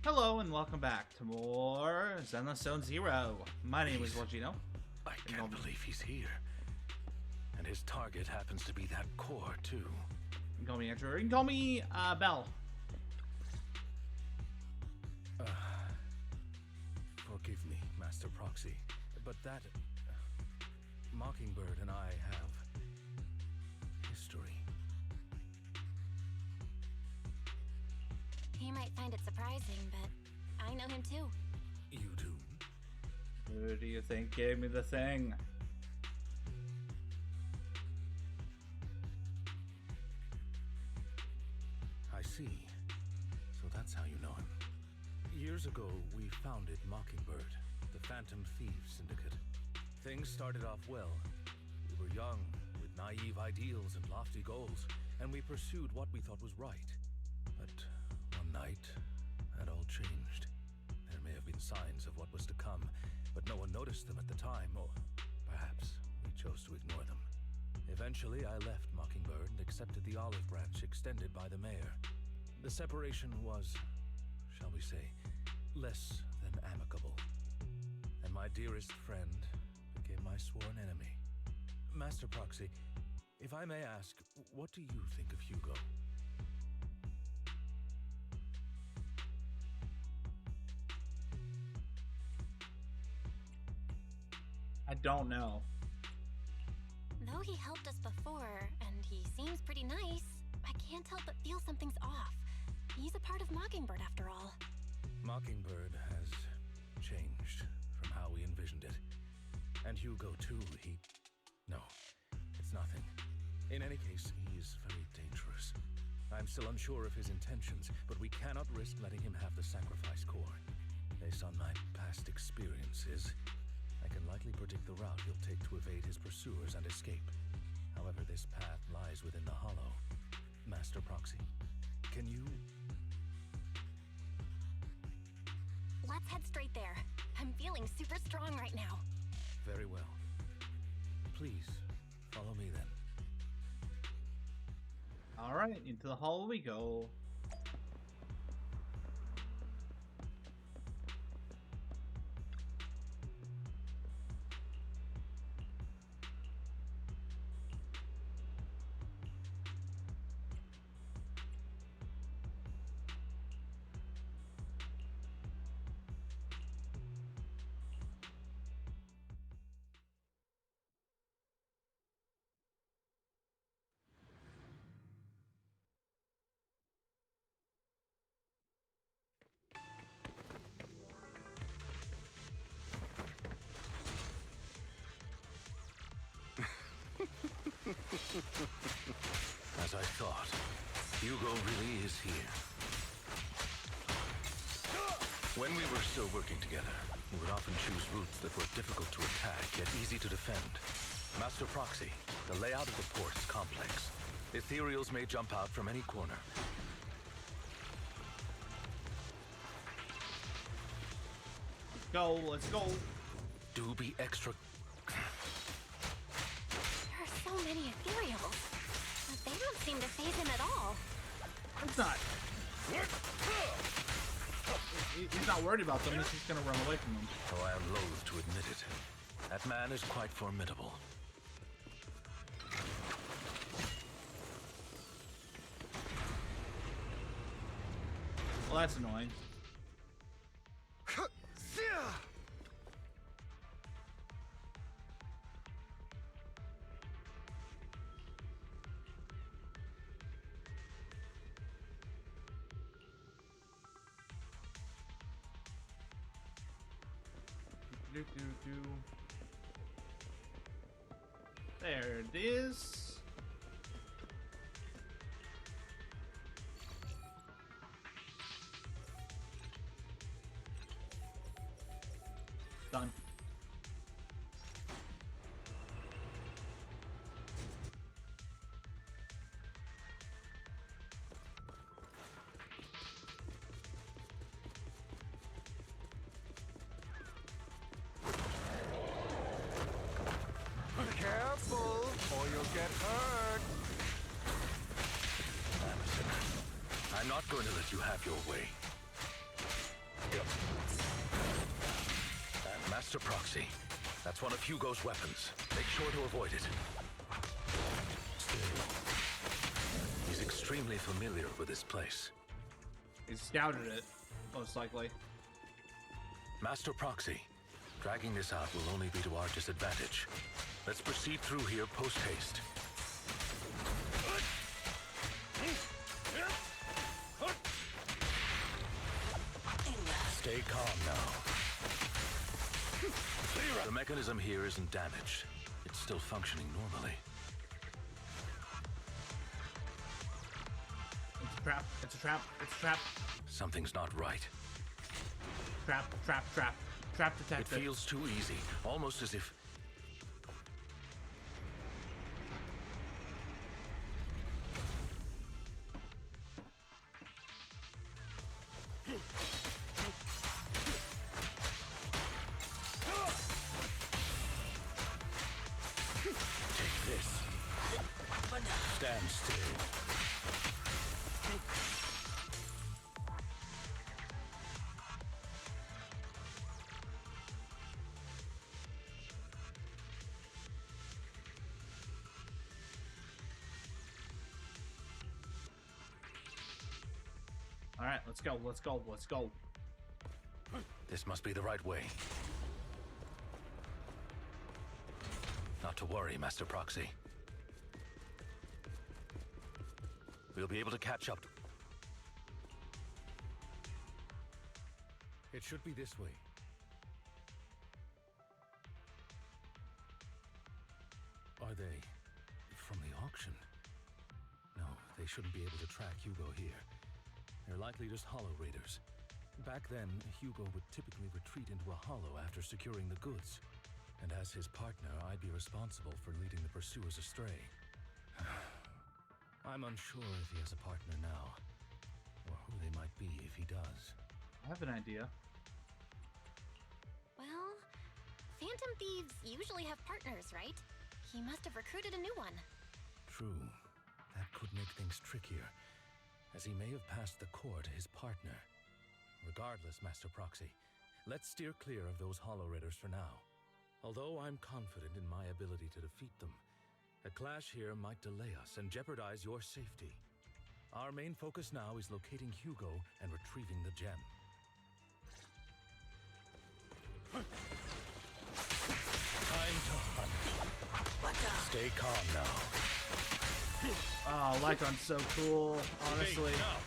Hello and welcome back to more Zenless Zone Zero. My name is Wajino. I can't believe he's here. And his target happens to be that core, too. You can call me Andrew. You can call me Bell. Forgive me, Master Proxy, but that Mockingbird and I have history. He might find it surprising, but I know him too. You do? Who do you think gave me the thing? I see. So that's how you know him. Years ago, we founded Mockingbird, the Phantom Thieves Syndicate. Things started off well. We were young, with naive ideals and lofty goals, and we pursued what we thought was right. But one night, that all changed. There may have been signs of what was to come, but no one noticed them at the time, or perhaps we chose to ignore them. Eventually, I left Mockingbird and accepted the olive branch extended by the mayor. The separation was, shall we say, less than amicable. And my dearest friend became my sworn enemy. Master Proxy, if I may ask, what do you think of Hugo? I don't know. Though he helped us before, and he seems pretty nice, I can't help but feel something's off. He's a part of Mockingbird after all. Mockingbird has changed from how we envisioned it. And Hugo too, No, it's nothing. In any case, he is very dangerous. I'm still unsure of his intentions, but we cannot risk letting him have the sacrifice core. Based on my past experiences, I can likely predict the route he'll take to evade his pursuers and escape. However, this path lies within the Hollow. Master Proxy, can you... Let's head straight there. I'm feeling super strong right now. Very well. Please, follow me then. Alright, into the hall we go. As I thought, Hugo really is here. When we were still working together, we would often choose routes that were difficult to attack, yet easy to defend. Master Proxy, the layout of the port is complex. Ethereals may jump out from any corner. Let's go. Do be extra... There are so many ethereals, but they don't seem to faze him at all. It's not. He's not worried about them, he's just gonna run away from them. Though I am loath to admit it. That man is quite formidable. Well, that's annoying. There it is. Done. Careful, or you'll get hurt. Anderson, I'm not going to let you have your way. Master Proxy. That's one of Hugo's weapons. Make sure to avoid it. Still, he's extremely familiar with this place. He's scouted it, most likely. Master Proxy, dragging this out will only be to our disadvantage. Let's proceed through here post-haste. Stay calm now. The mechanism here isn't damaged. It's still functioning normally. It's a trap. It's a trap. It's a trap. Something's not right. Trap, trap, trap. Trap detected. It feels too easy, almost as if... Take this. Stand still. All right, let's go. Let's go. Let's go. This must be the right way. Not to worry, Master Proxy. We'll be able to catch up. It should be this way. Are they from the auction? No, they shouldn't be able to track Hugo here. They're likely just hollow raiders. Back then, Hugo would typically retreat into a hollow after securing the goods. And as his partner, I'd be responsible for leading the pursuers astray. I'm unsure if he has a partner now, or who they might be if he does. I have an idea. Well, Phantom Thieves usually have partners, right? He must have recruited a new one. True. That could make things trickier, as he may have passed the core to his partner. Regardless, Master Proxy, let's steer clear of those hollow raiders for now. Although I'm confident in my ability to defeat them, a clash here might delay us and jeopardize your safety. Our main focus now is locating Hugo and retrieving the gem. Time to hunt. Stay calm now. Oh, Lycon's so cool, honestly. Ow.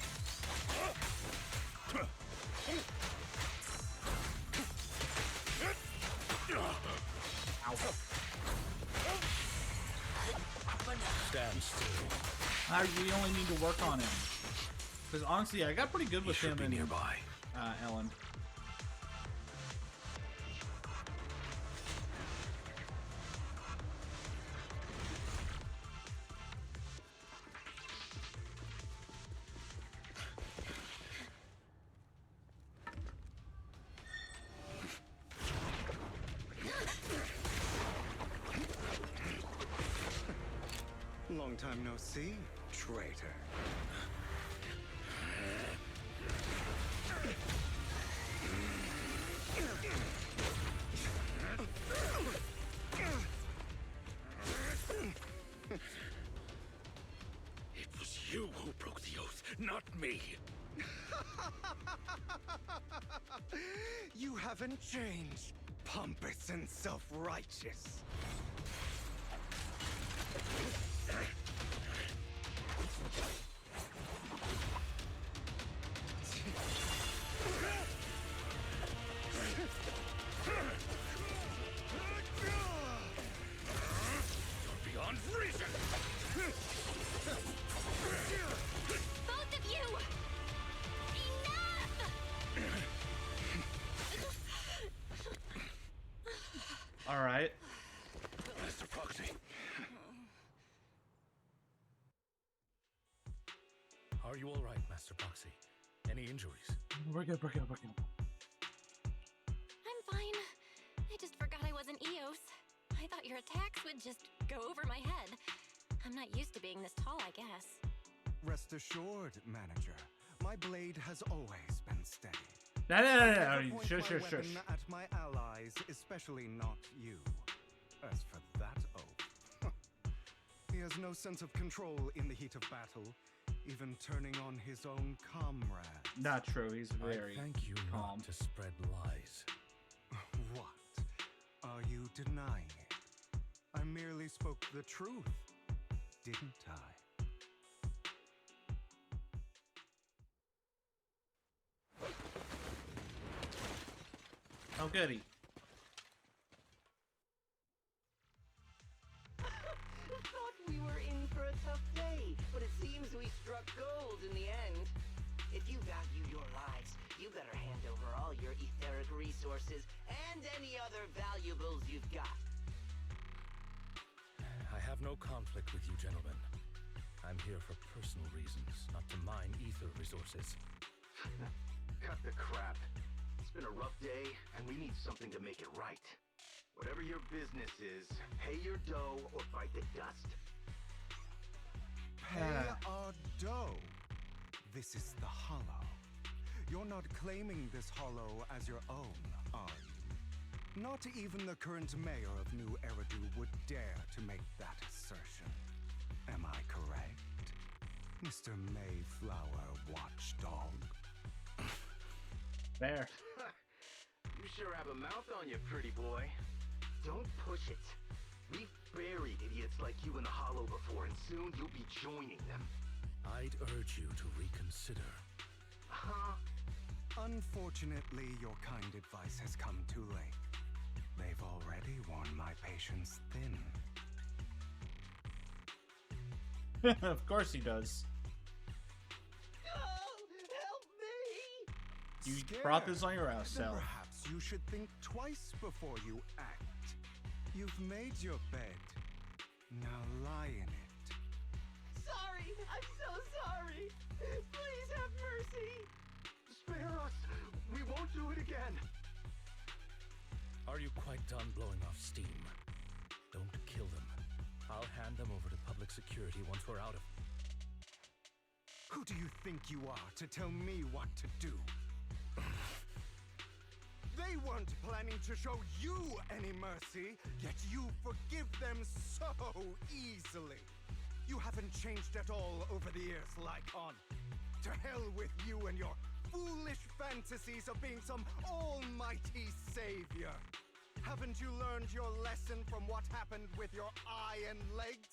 Stand still. We only need to work on him. Because honestly, I got pretty good with him and nearby. Ellen. Long time no see, traitor. It was you who broke the oath, not me. You haven't changed, pompous and self-righteous. Beyond reason. Both of you! Enough! All right. Master Proxy. Are you all right, Master Proxy? Any injuries? We're good, we're good, we're good. I'm fine. I just forgot I wasn't Eos. I thought your attacks would just go over my head. I'm not used to being this tall, I guess. Rest assured, manager, my blade has always been steady. No. Point Shush. my weapon at my allies, especially not you. As for that oath, he has no sense of control in the heat of battle, even turning on his own comrades. Not true. He's very I thank you calm. not to spread lies. What? Are you denying it? I merely spoke the truth, didn't I? Oh, goody. Thought we were in for a tough day, but it seems we struck gold in the end. If you value your lives, you better hand over all your etheric resources and any other valuables you've got. I have no conflict with you, gentlemen. I'm here for personal reasons, not to mine ether resources. Cut the crap. It's been a rough day, and we need something to make it right. Whatever your business is, pay your dough or bite the dust. Pay our dough. This is the Hollow. You're not claiming this Hollow as your own, are you? Not even the current mayor of New Eridu would dare to make that assertion. Am I correct, Mr. Mayflower Watchdog? There. You sure have a mouth on you, pretty boy. Don't push it. We've buried idiots like you in the Hollow before, and soon you'll be joining them. I'd urge you to reconsider. Huh? Unfortunately, your kind advice has come too late. They've already worn my patience thin. Of course he does. Oh, help me! You Scared? brought this on your Then self. perhaps you should think twice before you act. You've made your bed. Now lie in it. Sorry! I'm so sorry! Please have mercy! Spare us! We won't do it again! Are you quite done blowing off steam? Don't kill them. I'll hand them over to public security once we're out of... Who do you think you are to tell me what to do? They weren't planning to show you any mercy, yet you forgive them so easily. You haven't changed at all over the years, Lycon. To hell with you and your foolish fantasies of being some almighty savior. Haven't you learned your lesson from what happened with your eye and legs?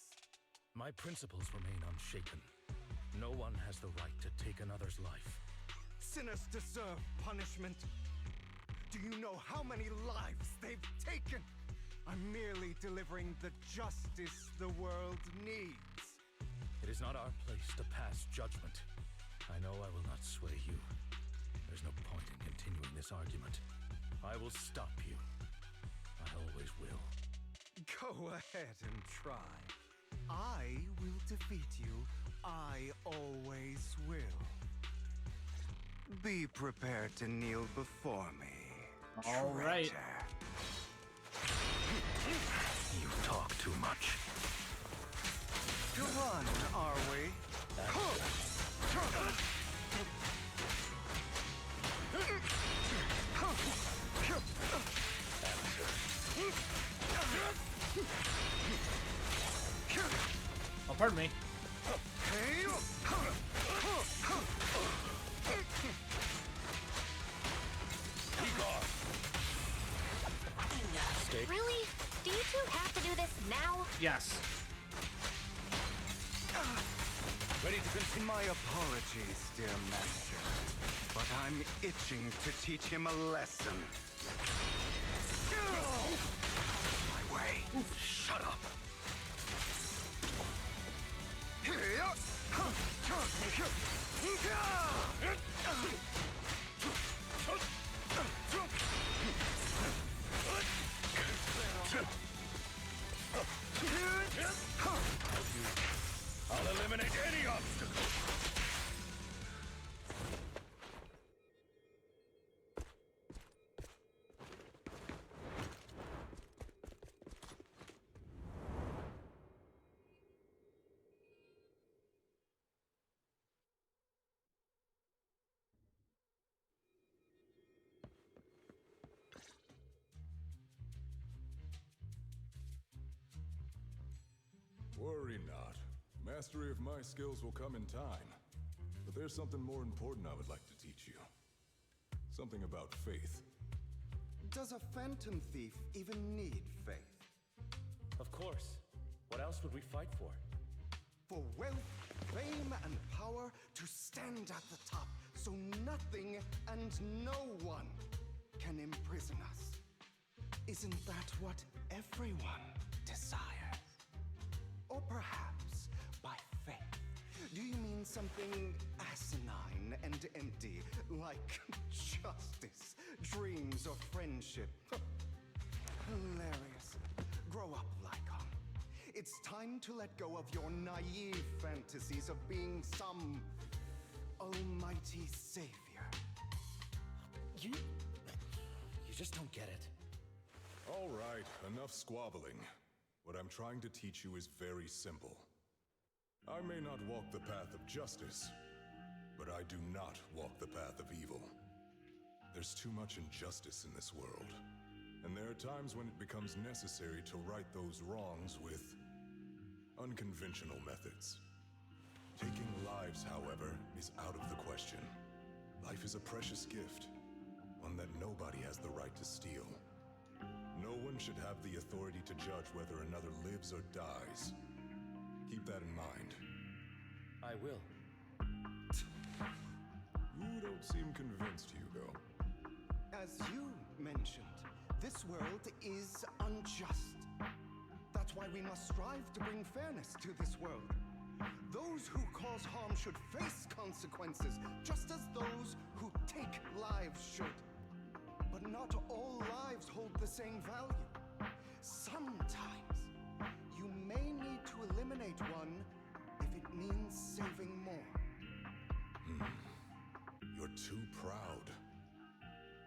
My principles remain unshaken. No one has the right to take another's life. Sinners deserve punishment. Do you know how many lives they've taken? I'm merely delivering the justice the world needs. It is not our place to pass judgment. I know I will not sway you. There's no point in continuing this argument. I will stop you. I always will. Go ahead and try. I will defeat you. I always will. Be prepared to kneel before me. All right. traitor. You talk too much. To run, are we? Oh, pardon me. Really? Do you two have to do this now? Yes. Ready to continue? My apologies, dear master, but I'm itching to teach him a lesson. My way. Shut up! I'll eliminate any obstacle! Mastery of my skills will come in time. But there's something more important I would like to teach you. Something about faith. Does a phantom thief even need faith? Of course. What else would we fight for? For wealth, fame, and power to stand at the top so nothing and no one can imprison us. Isn't that what everyone desires? Or perhaps by faith, do you mean something asinine and empty, like justice, dreams, or friendship? Hilarious. Grow up, Lycon. It's time to let go of your naive fantasies of being some almighty savior. You just don't get it. All right, enough squabbling. What I'm trying to teach you is very simple. I may not walk the path of justice, but I do not walk the path of evil. There's too much injustice in this world, and there are times when it becomes necessary to right those wrongs with unconventional methods. Taking lives, however, is out of the question. Life is a precious gift, one that nobody has the right to steal. No one should have the authority to judge whether another lives or dies. Keep that in mind. I will. You don't seem convinced, Hugo. As you mentioned, this world is unjust. That's why we must strive to bring fairness to this world. Those who cause harm should face consequences, just as those who take lives should. But not all lives hold the same value. Sometimes, you may need to eliminate one if it means saving more. You're too proud.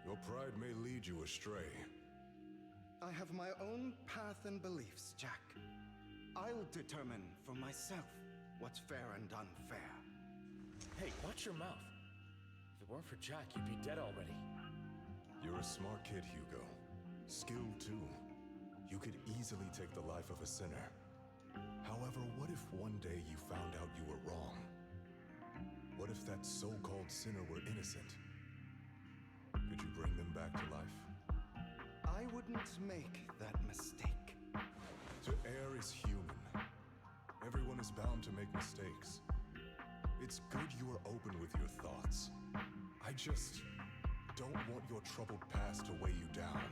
Your pride may lead you astray. I have my own path and beliefs, Jack. I'll determine for myself what's fair and unfair. Hey, watch your mouth. If it weren't for Jack, you'd be dead already. You're a smart kid, Hugo. Skilled too. You could easily take the life of a sinner. However, what if one day you found out you were wrong? What if that so-called sinner were innocent? Could you bring them back to life? I wouldn't make that mistake. To err is human. Everyone is bound to make mistakes. It's good you are open with your thoughts. I just don't want your troubled past to weigh you down.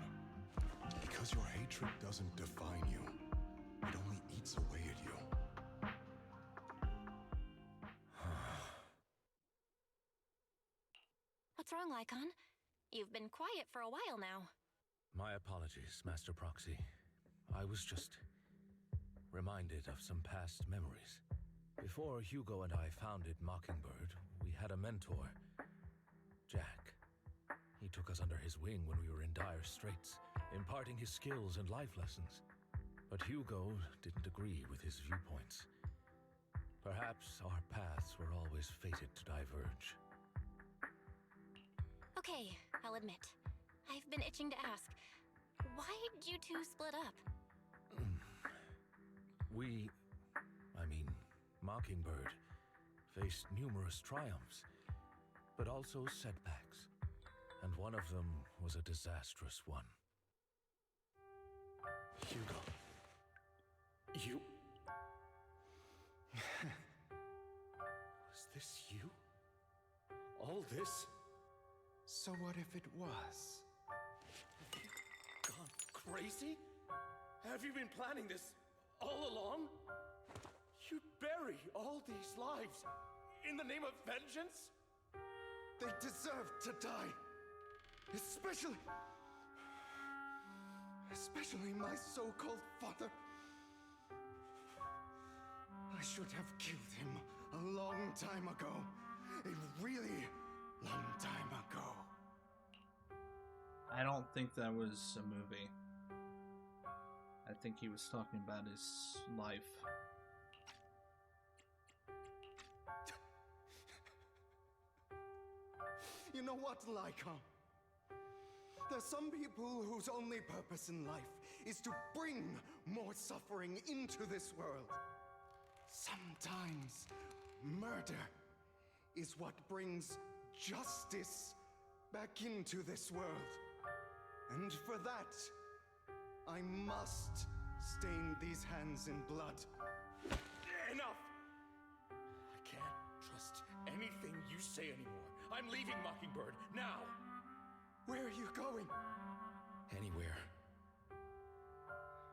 Because your hatred doesn't define you. It only eats away at you. What's wrong, Lycon? You've been quiet for a while now. My apologies, Master Proxy. I was just reminded of some past memories. Before Hugo and I founded Mockingbird, we had a mentor, Jack. He took us under his wing when we were in dire straits, imparting his skills and life lessons. But Hugo didn't agree with his viewpoints. Perhaps our paths were always fated to diverge. Okay, I'll admit. I've been itching to ask. Why'd you two split up? Mockingbird faced numerous triumphs, but also setbacks. And one of them was a disastrous one. Hugo. You... Was this you? All this? So what if it was? Gone crazy? Have you been planning this all along? You'd bury all these lives in the name of vengeance? They deserve to die. Especially my so-called father. I should have killed him a long time ago. A really long time ago. I don't think that was a movie. I think he was talking about his life. You know what, Lycon? There's some people whose only purpose in life is to bring more suffering into this world. Sometimes murder is what brings justice back into this world. And for that, I must stain these hands in blood. Enough! I can't trust anything you say anymore. I'm leaving Mockingbird, now! Where are you going? Anywhere.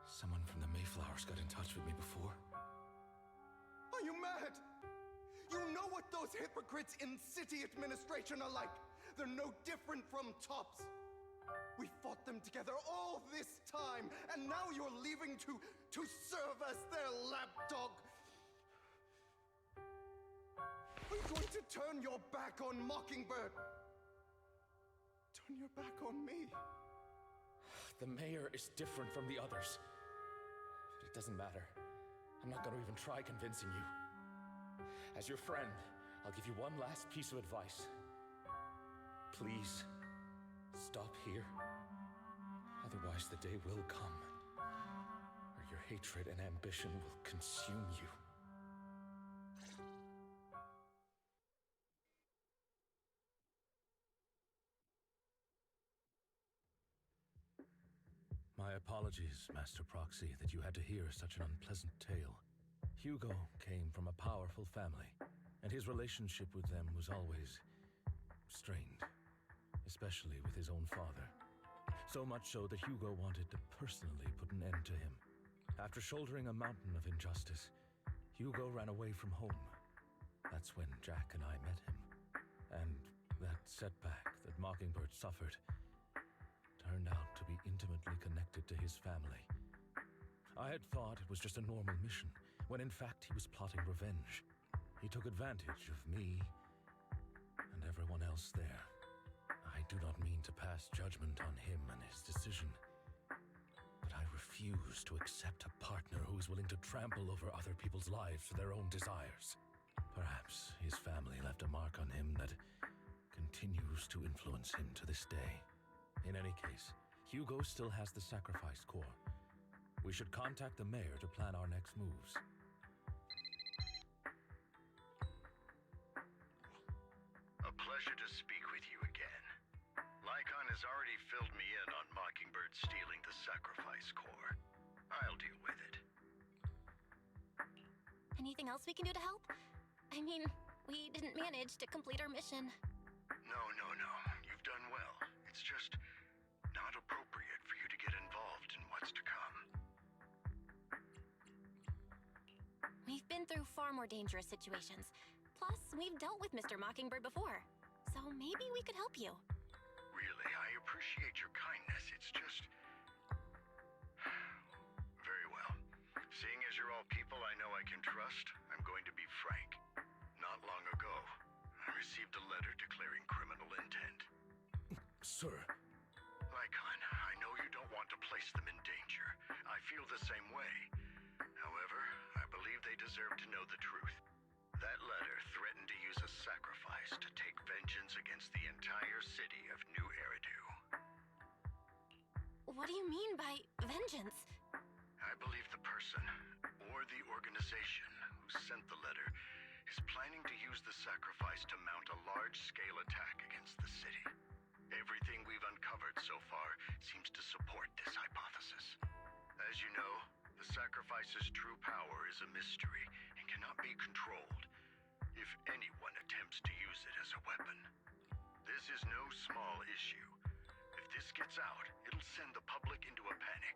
Someone from the Mayflowers got in touch with me before. Are you mad? You know what those hypocrites in city administration are like. They're no different from tops. We fought them together all this time, and now you're leaving to serve as their lapdog. Are you going to turn your back on Mockingbird? Turn your back on me? The mayor is different from the others. But it doesn't matter. I'm not going to even try convincing you. As your friend, I'll give you one last piece of advice. Please, stop here. Otherwise, the day will come where your hatred and ambition will consume you. My apologies, Master Proxy, that you had to hear such an unpleasant tale. Hugo came from a powerful family, and his relationship with them was always strained, especially with his own father. So much so that Hugo wanted to personally put an end to him. After shouldering a mountain of injustice, Hugo ran away from home. That's when Jack and I met him. And that setback that Mockingbird suffered turned out to be intimately connected to his family. I had thought it was just a normal mission, when in fact he was plotting revenge. He took advantage of me and everyone else there. I do not mean to pass judgment on him and his decision, but I refuse to accept a partner who is willing to trample over other people's lives for their own desires. Perhaps his family left a mark on him that continues to influence him to this day. In any case, Hugo still has the sacrifice core. We should contact the mayor to plan our next moves. A pleasure to speak with you again. Lycon has already filled me in on Mockingbird stealing the sacrifice core. I'll deal with it. Anything else we can do to help? I mean, we didn't manage to complete our mission. No. You've done well. It's just not appropriate for you to get involved in what's to come. We've been through far more dangerous situations. Plus, we've dealt with Mr. Mockingbird before. So maybe we could help you. Really, I appreciate your kindness. It's just... Very well. Seeing as you're all people I know I can trust, I'm going to be frank. Not long ago, I received a letter declaring criminal intent. Sir. Lycon, I know you don't want to place them in danger. I feel the same way. However, I believe they deserve to know the truth. That letter threatened to use a sacrifice to take vengeance against the entire city of New Eridu. What do you mean by vengeance? I believe the person, or the organization, who sent the letter is planning to use the sacrifice to mount a large-scale attack against the city. Everything we've uncovered so far seems to support this hypothesis. As you know, the sacrifice's true power is a mystery and cannot be controlled if anyone attempts to use it as a weapon. This is no small issue. If this gets out, it'll send the public into a panic.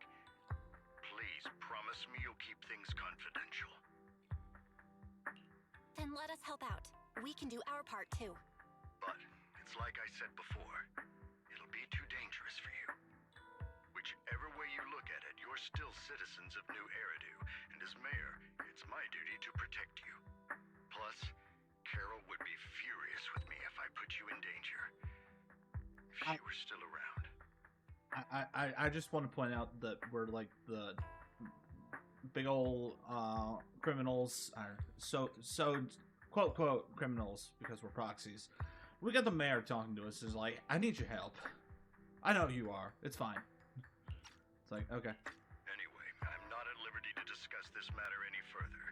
Please promise me you'll keep things confidential. Then let us help out. We can do our part too. But it's like I said before, it'll be too dangerous for you. Whichever way you look at it, you're still citizens of New Eridu, and as mayor, it's my duty to protect you. Plus, Carol would be furious with me if I put you in danger. If she were still around. I just want to point out that we're like the big old criminals, so quote criminals, because we're proxies. We got the mayor talking to us. Is like, I need your help. I know you are. It's fine. It's like, okay. Anyway, I'm not at liberty to discuss this matter any further.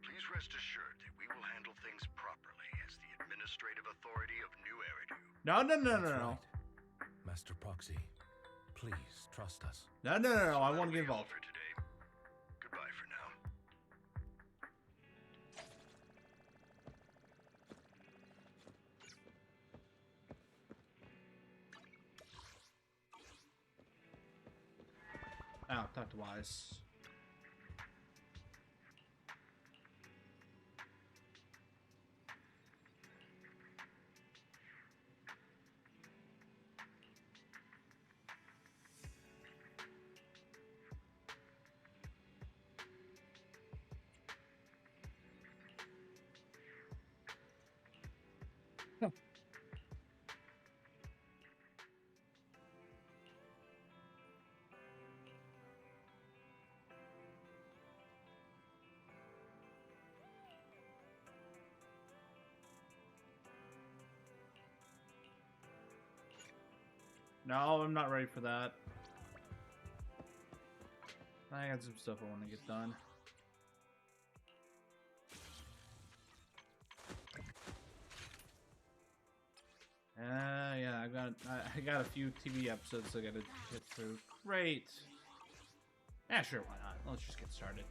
Please rest assured that we will handle things properly as the administrative authority of New Eridu. No, no, no, no, That's no. right. Master Proxy, please trust us. No, no, no, no. I want to get That'll be all involved. for today. Goodbye for now. Oh, talk to Wise. No, I'm not ready for that. I got some stuff I want to get done. Yeah, I got a few TV episodes I gotta get through. Great. Yeah, sure, why not? Let's just get started.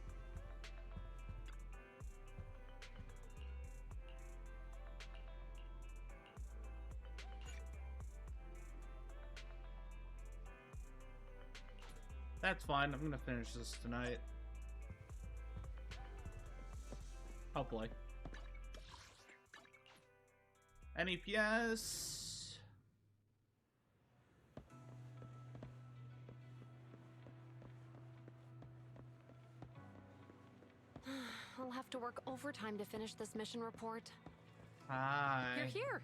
That's fine. I'm gonna finish this tonight. Hopefully. NEPS. I'll have to work overtime to finish this mission report. Hi. You're here.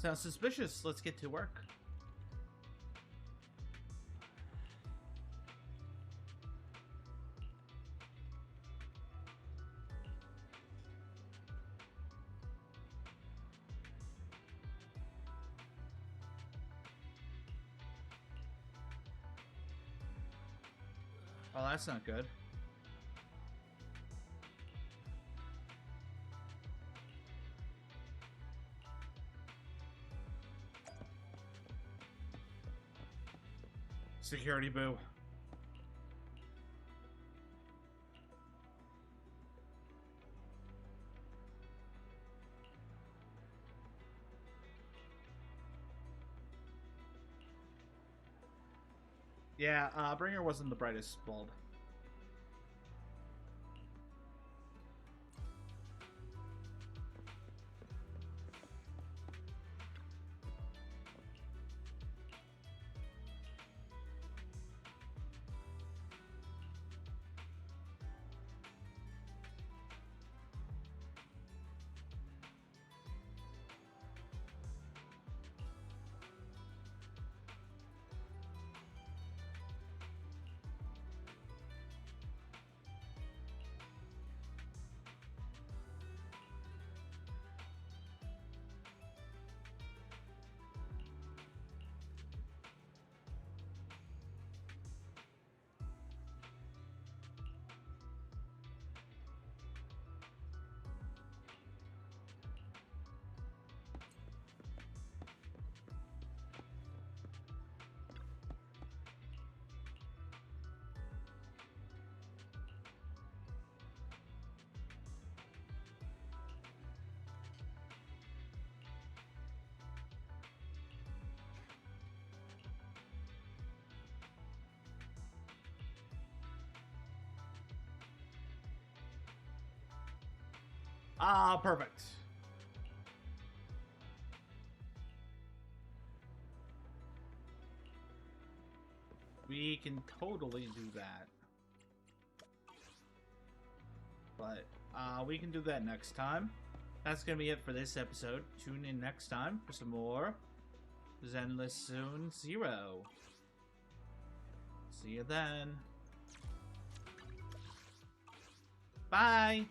Sounds suspicious. Let's get to work. Oh, that's not good. Security boo. Yeah, Bringer wasn't the brightest bulb. Ah, perfect. We can totally do that. But, we can do that next time. That's gonna be it for this episode. Tune in next time for some more Zenless Zone 0. See you then. Bye!